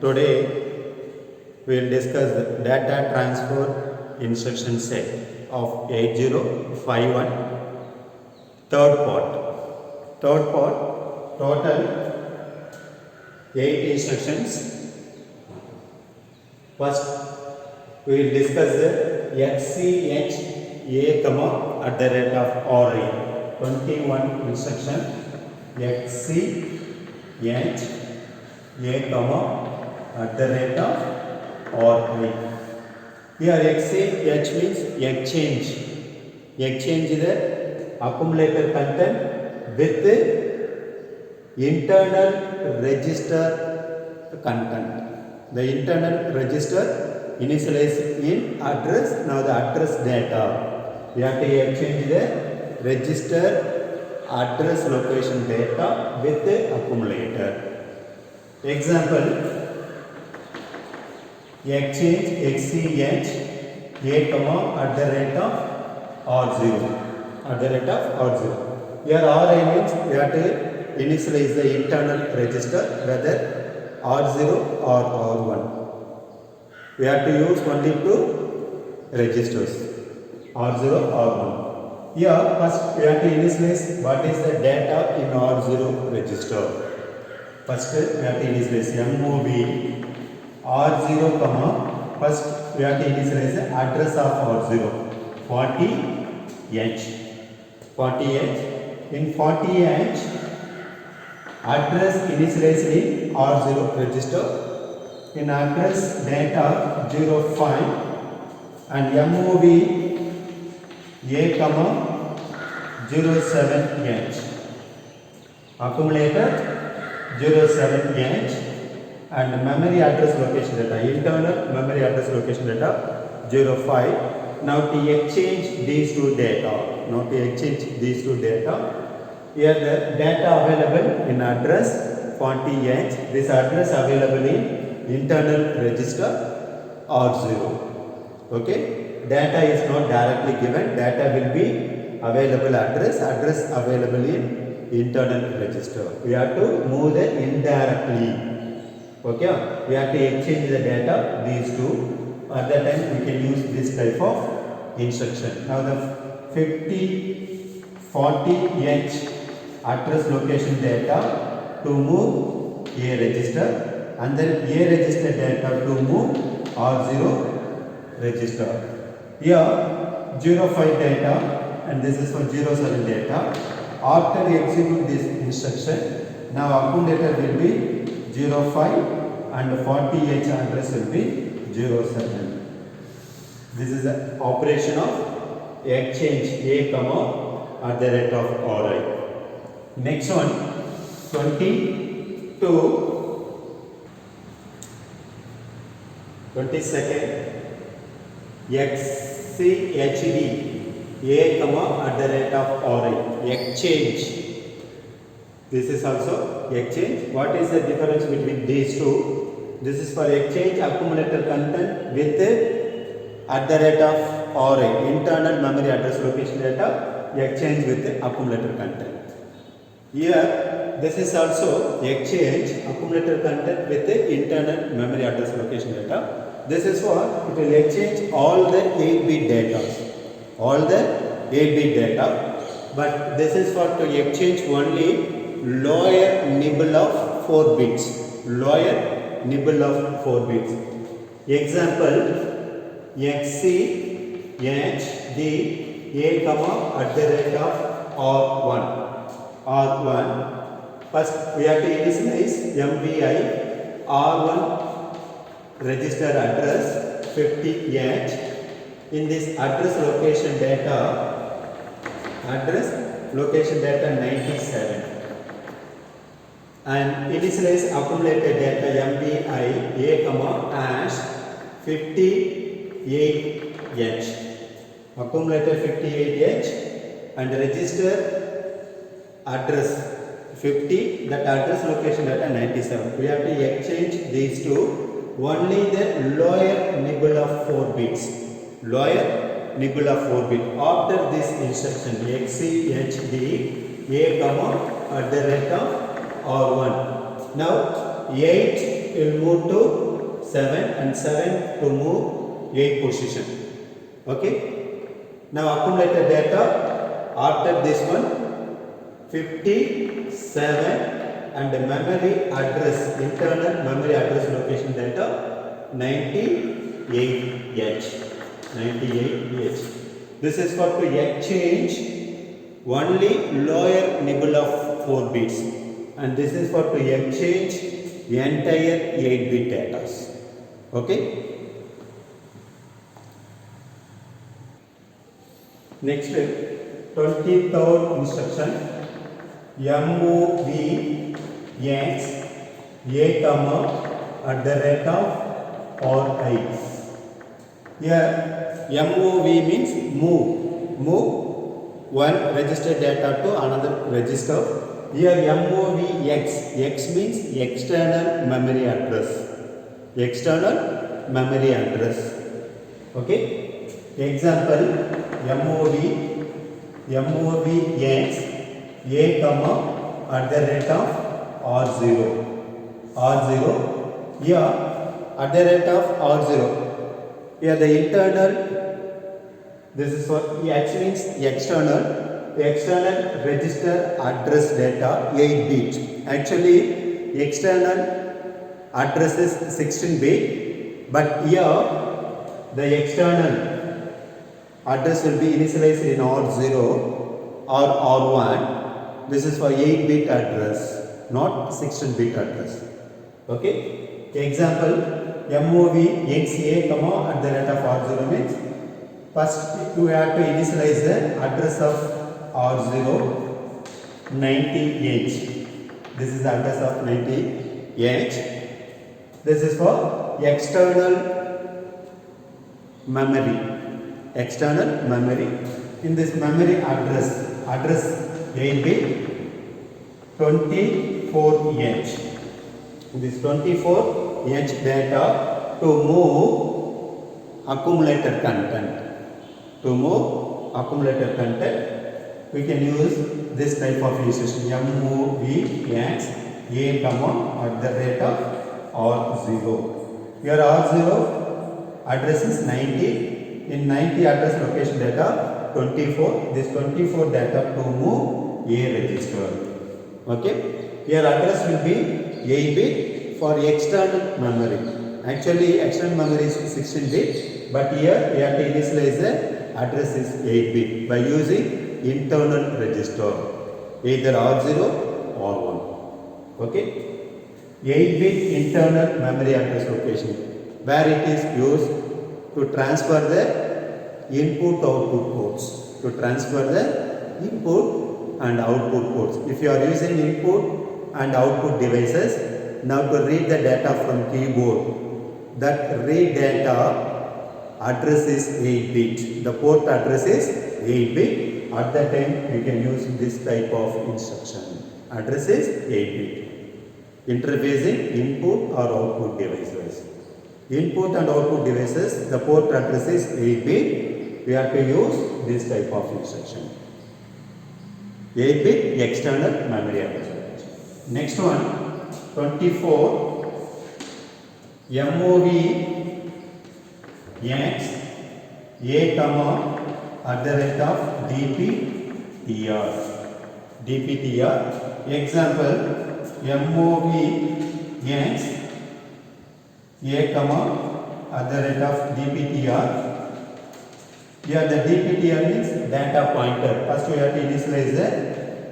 Today we will discuss the data transfer instruction set of 8051 third part. Third part, total 8 instructions. First we will discuss the XCH A comma at the rate of RA. 21 instruction XCH A comma at the rate of RA. Here XCH means exchange. Exchange the accumulator content with the internal register content. The internal register initialized in address. Now the address data. We have to exchange the register address location data with the accumulator. Example, exchange XCH A comma at the rate of R0. At the rate of R0. Here RA means we have to initialize the internal register whether R0 or R1. We have to use only two registers R0 or R1. Here first we have to initialize what is the data in R0 register. First we have to initialize MOV R0 comma. First we have to initialize the address of R0 40H. 40H. In 40H address initialized in R0 register. In address data 05 and MOV A comma 07H. Accumulator 07H and memory address location data, internal memory address location data 05. Now to exchange these two data. Here the data available in address 40H. This address available in internal register R0. Okay. Data is not directly given. Data will be available address available in internal register. We have to move the indirectly. Okay. We have to exchange the data these two. At that time we can use this type of instruction. Now the 40H address location data to move A register and then A register data to move R0 register. Here 05 data and this is for 07 data. After we execute this instruction, now accumulator will be 05 and 40H address will be 07. This is the operation of exchange A comma at the rate of RI. Next one, 22nd XCHD A comma at the rate of RI. Exchange. This is also exchange. What is the difference between these two? This is for exchange accumulator content with at the rate of RI. Internal memory address location data. Exchange with the accumulator content. Here this is also exchange accumulator content with the internal memory address location data. This is for it will exchange all the 8-bit data. But this is for to exchange only lower nibble of 4 bits. Example, XCHD A comma at the rate of R1. First we have to initialize MVI R1 register address 50H. In this address location data 97 and initialize accumulated data MVI A comma hash 58H. Accumulator 58H and register address 50, that address location data 97. We have to exchange these two. Only the lower nibble of 4 bits. After this instruction XCHD A comma at the rate of R1. Now 8 will move to 7 and 7 to move 8 position. Okay. Now accumulated data after this one 57 and memory address, internal memory address location data 98H. 98H. This is for to exchange only lower nibble of 4 bits, and this is for to exchange the entire 8-bit data. Okay. Next, 23rd instruction, MOV X A comma at the rate of RI. Here MOV means move one registered data to another register. Here MOV X means external memory address. External memory address. Okay. Example, MOV X A comma at the rate of R0. Here at the rate of R0. Here the internal, this is what X means external register address data 8 bit. Actually external address is 16 bit, but here the external address will be initialized in R0 or R1. This is for 8 bit address, not 16 bit address. Okay. Example, MOV XA comma at the rate of R0 means first you have to initialize the address of R0 90H. This is the address of 90H. This is for external memory. In this memory address 8 bit 24H. This 24H data to move accumulated content. We can use this type of instruction, MOV X A comma at the rate of R0. Here R0 address is 90. In 90 address location data 24. This 24 data to move A register. Okay. Here address will be 8 bit for external memory. Actually external memory is 16 bit, but here we have to initialize the address is 8 bit by using internal register, either R0 or 1. Okay. 8 bit internal memory address location, where it is used to transfer the input-output ports. And output ports. If you are using input and output devices, now to read the data from keyboard, that read data address is 8 bit. The port address is 8 bit. At that time you can use this type of instruction. Address is 8 bit. Interfacing input or output devices. Input and output devices, the port address is 8 bit. We have to use this type of instruction. 8 bit external memory address. Next one, 24 MOV X A comma at the rate of DPTR. Example, MOV X A comma at the rate of DPTR. Here the DPTR means data pointer. First we have to initialize the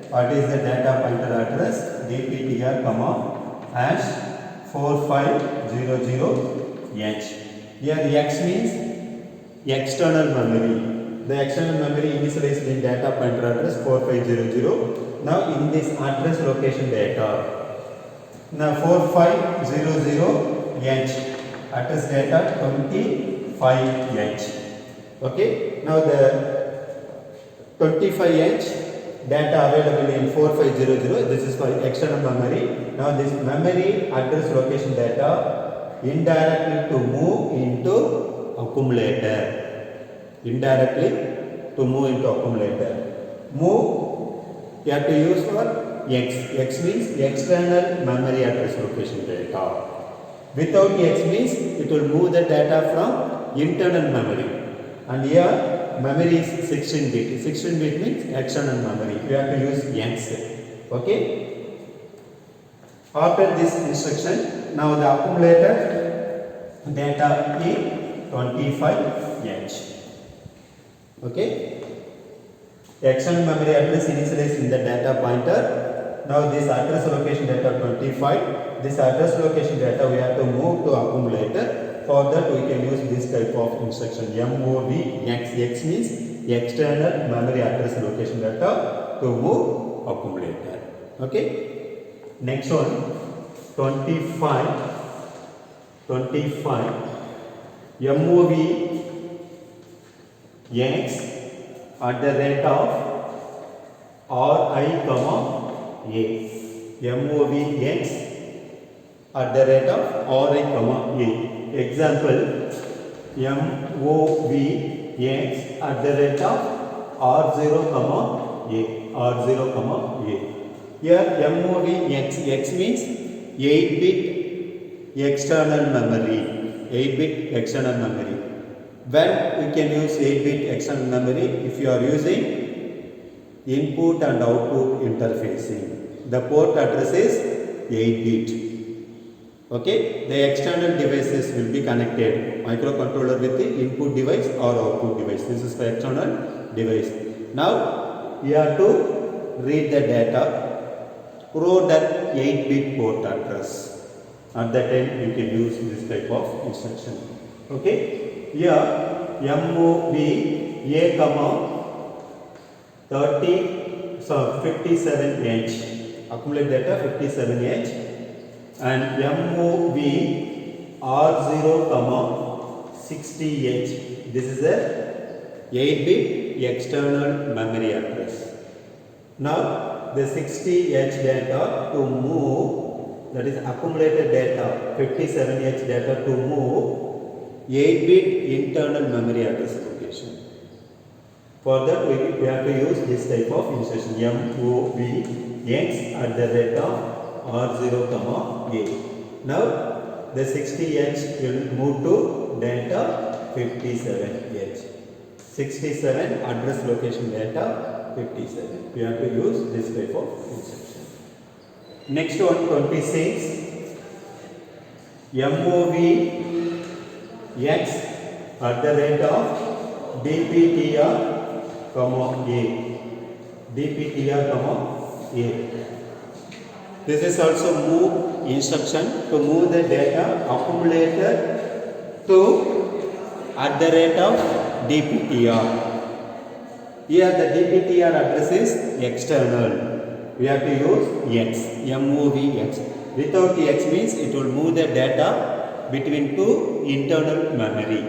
what is the data pointer address, DPTR comma hash 4500H. Here the X means external memory. The external memory initialized in data pointer address 4500. Now in this address location data, now 4500H address data 25H. Okay. Now the 25H data available in 4500. This is for external memory. Now this memory address location data indirectly to move into accumulator. Move you have to use for X. X means external memory address location data. Without X means it will move the data from internal memory. And here memory is 16 bit. 16 bit means external memory. We have to use X. Okay. After this instruction, now the accumulated data is 25H. Okay. External memory address initialized in the data pointer. Now this address location data 25. This address location data we have to move to accumulator. For that we can use this type of instruction MOVX. X means external memory address location data to move accumulator. Okay. Next one 25 MOVX at the rate of RI comma A. MOVX at the rate of RI comma A. Example MOVX at the rate of R0 comma A. R0 comma A. Here MOVX X means 8-bit external memory. 8-bit external memory. When we can use 8-bit external memory? If you are using input and output interfacing. The port address is 8-bit. Okay, the external devices will be connected. Microcontroller with the input device or output device. This is the external device. Now, we have to read the data through that 8-bit port address. At that time, you can use this type of instruction. Okay, here MOV A comma 57H. Accumulate data 57H. And MOV R0 comma 60H. This is a 8-bit external memory address. Now the 60H data to move, that is accumulated data 57H data to move 8-bit internal memory address location. For that we have to use this type of instruction MOVX at the rate of R0 comma A. Now the 60H will move to data 57H. 67 address location data 57. We have to use this type of instruction. Next one 26 MOVX at the rate of DPTR comma A. DPTR comma A. This is also move instruction to move the data accumulated to at the rate of DPTR. Here the DPTR address is external. We have to use X, MOVX. Without X means it will move the data between two internal memory.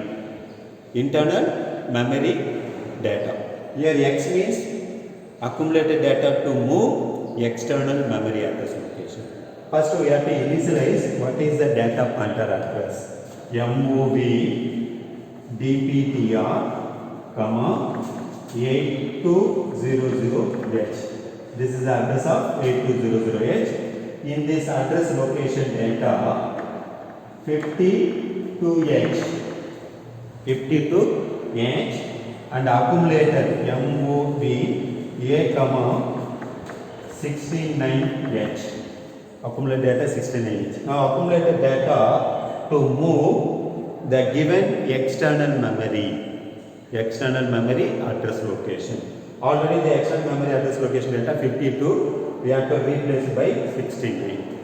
Internal memory data. Here X means accumulated data to move external memory address location. First we have to initialize what is the data pointer address. MOV DPTR comma 8200H. This is the address of 8200H. In this address location data 52H and accumulated MOV A comma 69H. Accumulated data 69H. Now accumulated data to move the given external memory address location. Already the external memory address location data 52, we have to replace by 69.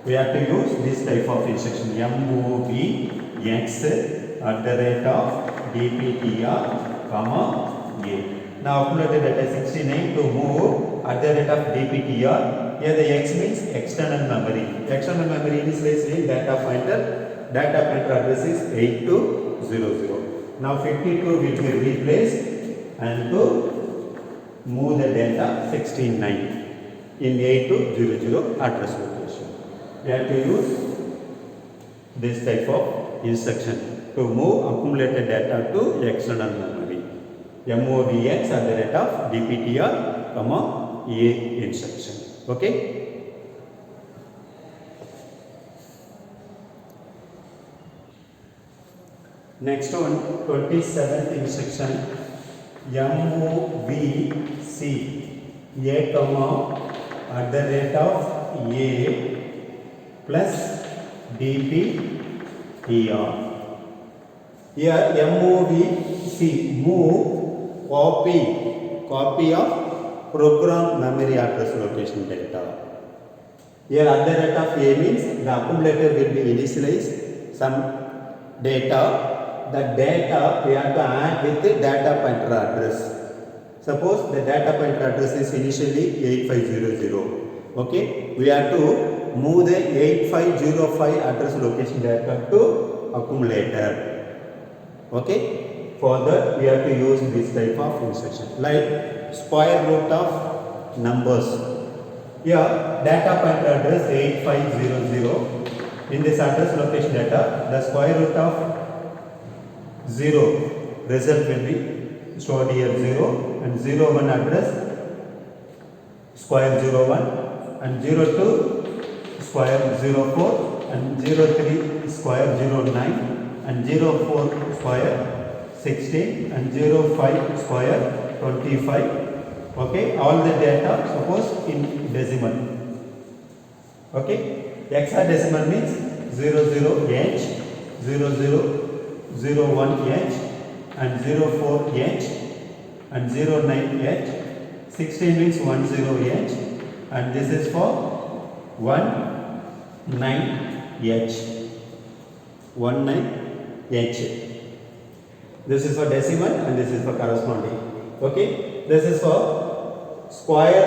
We have to use this type of instruction MOVX at the rate of DPTR comma A. Now accumulated data 69 to move at the rate of DPTR. Here the X means external memory. External memory initialized in data pointer. Data pointer address is 8200. Now 52 will be replaced and to move the data 69 in 8200 address location. We have to use this type of instruction to move accumulated data to external memory. MOVX at the rate of DPTR comma A instruction. Okay. Next one, 27th instruction, MOVC A comma at the rate of A plus DPTR. Here MOVC, move, copy of program memory address location data. Here at the rate of A means the accumulator will be initialized some data. The data we have to add with the data pointer address. Suppose the data pointer address is initially 8500. Okay, we have to move the 8505 address location data to accumulator. Okay, for that we have to use this type of instruction like square root of numbers. Here data pointer address 8500. In this address location data, the square root of 0 result will be stored here 0 and 01 address square 01 and 02 square 04 and 03 square 09 and 04 square 16 and 05 square 25. Okay, all the data suppose in decimal. Okay, hexadecimal means 00H, 0001H and 04H and 09H. 16 means 10H and this is for 19H. 19H. This is for decimal and this is for corresponding. Okay, this is for square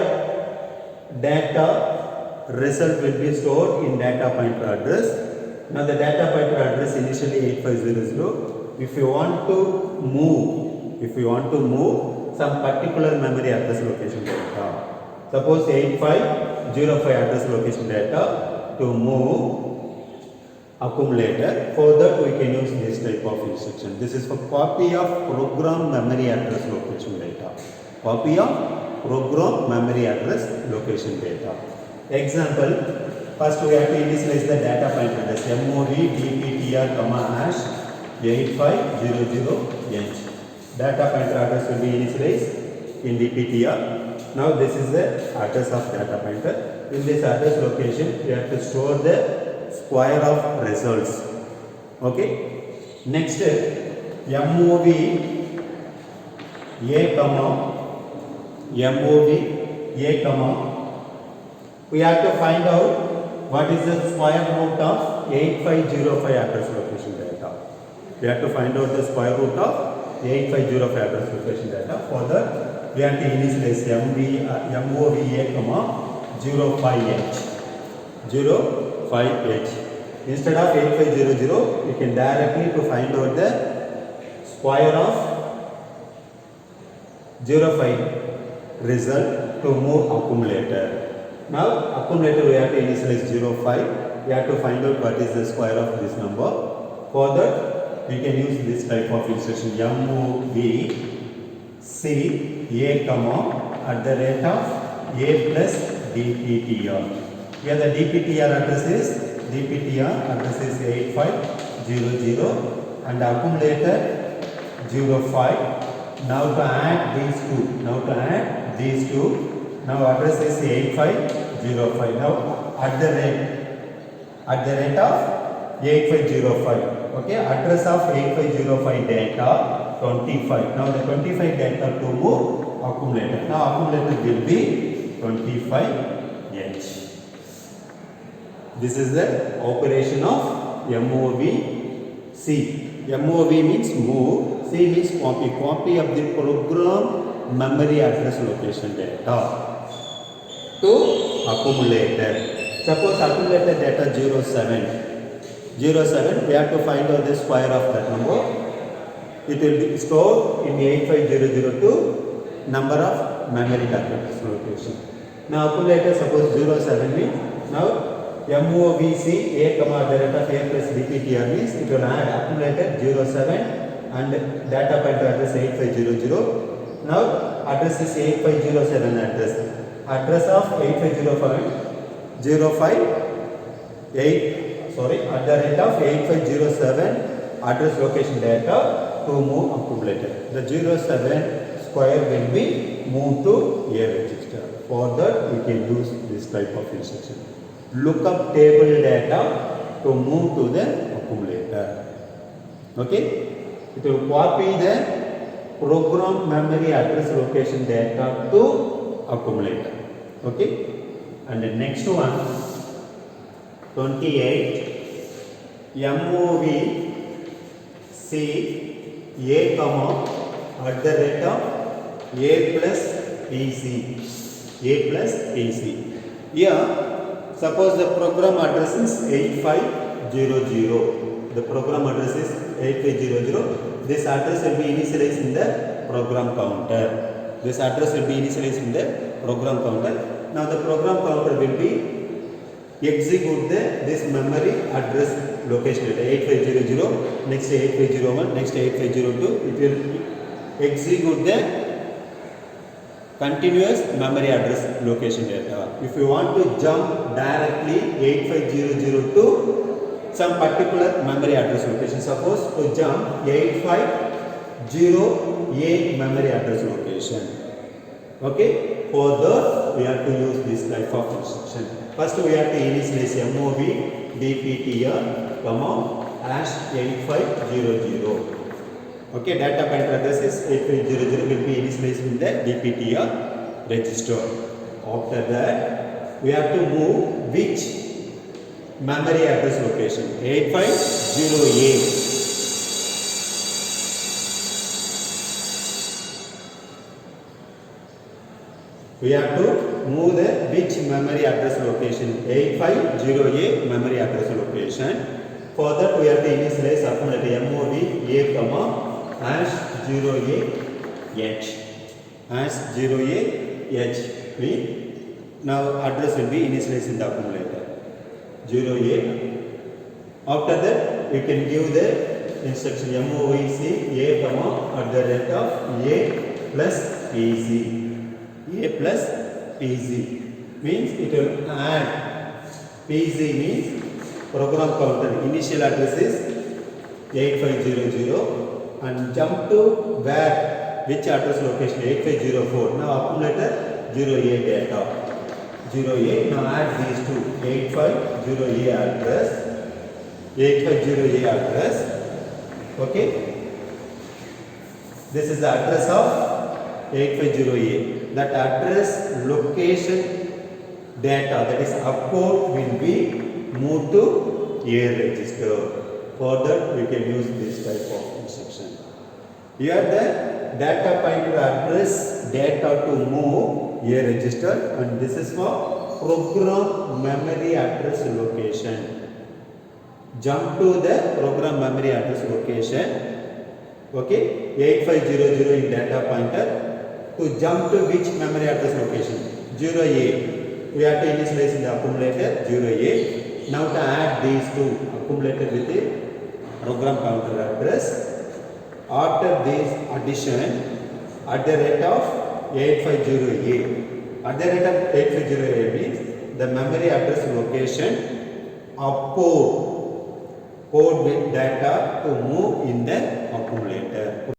data. Result will be stored in data pointer address. Now the data pointer address initially 8500. If you want to move some particular memory address location data, suppose 8505 address location data to move accumulator, for that we can use this type of instruction. This is for copy of program memory address location data. Copy of program memory address location data. Example, first we have to initialize the data pointer address MOV DPTR comma hash 8500H. Data pointer address will be initialized in DPTR. Now this is the address of data pointer. In this address location, we have to store the square of results. Okay. Next, MOV A comma. We have to find out what is the square root of 8505 address location data. We have to find out the square root of 8505 address location data. For that, we have to initialize MOVA comma 05H. 05H. Instead of 8500, we can directly to find out the square of 05 result to move accumulator. Now accumulator we have to initialize 05. We have to find out what is the square of this number. For that, we can use this type of instruction MOV C A comma at the rate of A plus DPTR. Here the DPTR address is 8500 and accumulator 05. Now to add these two. Now address is 8505. Now at the rate of 8505. Okay, address of 8505 data 25. Now the 25 data to move accumulator. Now accumulator will be 25H. This is the operation of MOVC. MOV means move. C means copy of the program memory address location data to accumulator. Suppose accumulator data 07, we have to find out the square of that number. It will be stored in 8500 to number of memory address location. Now accumulator suppose 07 means now MOVC A comma at the rate of A plus DPTR means it will add accumulator 07 and data pointer address 8500. Now address is 8507 address. Address of 8505 at the rate of 8507 address location data to move accumulator. The 07 square will be moved to A register. For that we can use this type of instruction. Look up table data to move to the accumulator. Okay, it will copy the program memory address location data to accumulator. Okay, and the next one 28 MOV C A comma at the rate of A plus PC. A plus PC. Here, suppose the program address is 8500. The program address is 8500. This address will be initialized in the program counter. This address will be initialized in the program counter. Now the program counter will be execute this memory address location data 8500, next 8501, next 8502. It will execute the continuous memory address location data. If you want to jump directly 8500 to some particular memory address location, suppose to jump 850A memory address location. Okay, for that we have to use this type of instruction. First we have to initialize MOV DPTR comma #8500. Okay, data pointer address is 8500 will be initialized in the DPTR register. After that we have to move which memory address location 850A. We have to move the which memory address location 850A memory address location. For that we have to initialize accumulator MOV A comma #0AH. #0AH means now address will be initialized in the accumulator 0A. After that we can give the instruction MOVC A comma at the rate of A plus PC. A plus PC means it will add. PC means program counter. Initial address is 8500 and jump to where, which address location 8504. Now accumulator 0A data 0A. Now add these two 850A address 850A address. Okay, this is the address of 850A. That address location data, that is upcode, will be moved to A register. For that we can use this type of instruction. Here the data pointer address data to move A register, and this is for program memory address location. Jump to the program memory address location. Okay, 8500 in data pointer. To jump to which memory address location 0A. We have to initialize in the accumulator 0A. Now to add these two accumulator with the program counter address. After this addition at the rate of 850A. At the rate of 850A means the memory address location upcode code with data to move in the accumulator.